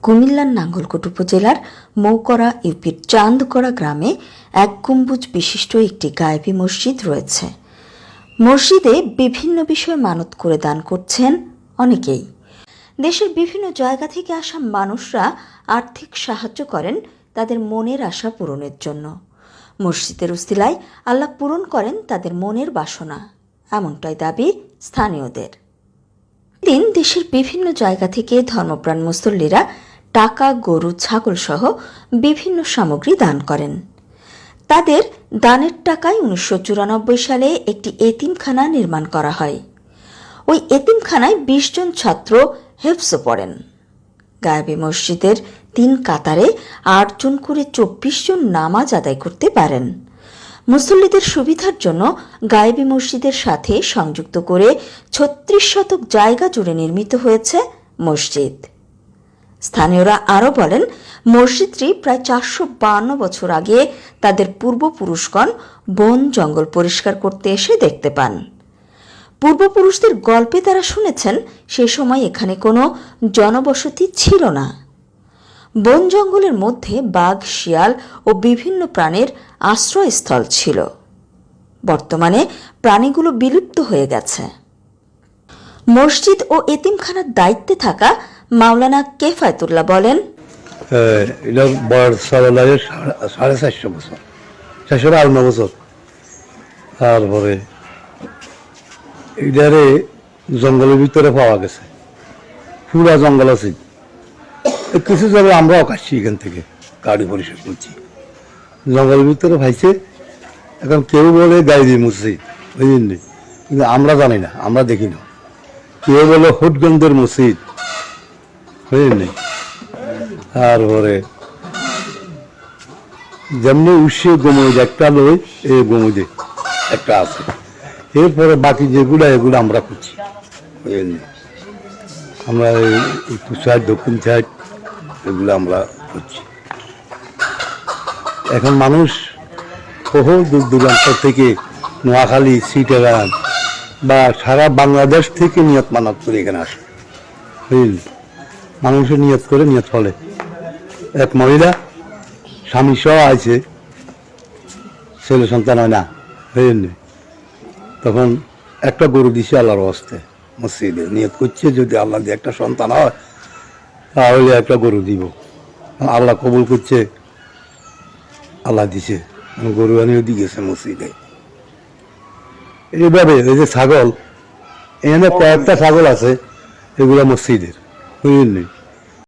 কুমিল্লার নাঙ্গলকোট উপজেলার মৌকরা ইউপির চান্দকড়া গ্রামে এক গম্বুজ বিশিষ্ট একটি গায়েবী মসজিদ রয়েছে। মসজিদে বিভিন্ন বিষয়ে মানত করে দান করছেন অনেকেই। দেশের বিভিন্ন জায়গা থেকে আসা মানুষরা আর্থিক সাহায্য করেন তাদের মনের আশা পূরণের জন্য। মসজিদের উসিলায় আল্লাহ পূরণ করেন তাদের মনের বাসনা, এমনটাই দাবি স্থানীয়দের। দিন দেশের বিভিন্ন জায়গা থেকে ধর্মপ্রাণ মুসল্লিরা টাকা, গরু, ছাগল সহ বিভিন্ন সামগ্রী দান করেন। তাদের দানের টাকায় 1994 সালে একটি এতিমখানা নির্মাণ করা হয়। ওই এতিমখানায় 20 জন ছাত্র হেফজো পড়েন। গায়েবী মসজিদের 3 কাতারে 8 জন করে 24 জন নামাজ আদায় করতে পারেন। মুসল্লিদের সুবিধার জন্য গায়েবী মসজিদের সাথে সংযুক্ত করে 36 শতক জায়গা জুড়ে নির্মিত হয়েছে মসজিদ। স্থানীয়রা আরও বলেন, মসজিদটি প্রায় 452 বছর আগে তাদের পূর্বপুরুষগণ বন জঙ্গল পরিষ্কার করতে এসে দেখতে পান। পূর্বপুরুষদের গল্পে তারা শুনেছেন সে সময় এখানে কোনো জনবসতি ছিল না। বন জঙ্গলের মধ্যে বাঘ, শিয়াল ও বিভিন্ন প্রাণীর আশ্রয়স্থল ছিল। বর্তমানে প্রাণীগুলো বিলুপ্ত হয়ে গেছে। মসজিদ ও এতিমখানার দায়িত্বে থাকা মাওলানা কেফায়েতুল্লাহ বলেন, এটা বয়স 450 বছর, 452 বছর। তারপরে এটারে জঙ্গলের ভিতরে পাওয়া গেছে, পুরা জঙ্গল আছে। কিছু যাবে আমরাও কাটছি, এখান থেকে গাড়ি পরিষ্কার করছি, জঙ্গলের ভিতরে ভাইছে। এখন কেউ বলে গায়েবী মসজিদ, বুঝলেন, কিন্তু আমরা জানি না, আমরা দেখি না। কেউ বলে হুটগঞ্জের মসজিদ, বুঝলেন। তারপরে যেমনি উৎসে গমুদ একটা লই, এই গমুদে একটা আছে। এরপরে বাকি যেগুলো এগুলো আমরা করছি, বুঝলেন। আমরা উত্তর সাইড, দক্ষিণ সাইড এগুলো আমরা করছি। এখন মানুষ বহু দূর দূরান্ত থেকে, নোয়াখালী, চিটাগাং বা সারা বাংলাদেশ থেকে নিয়ত মানত করে এখানে আসে, বুঝলেন। মানুষের নিয়ত করে নিয়ত ফলে। এক মহিলা স্বামী সহ আছে, ছেলে সন্তান হয় না, বুঝলেন। তখন একটা গরু দিছে আল্লাহর হস্তে, মসজিদে নিয়ত করছে যদি আল্লাহ দিয়ে একটা সন্তান হয় তাহলে একটা গরু দিব। আল্লাহ কবুল করছে, আল্লাহ দিছে, গরু আনিও দিয়ে গেছে মসজিদে। এইভাবে এই যে ছাগল, এখানে কয়েকটা ছাগল আছে, এগুলো মসজিদের, বুঝলেন।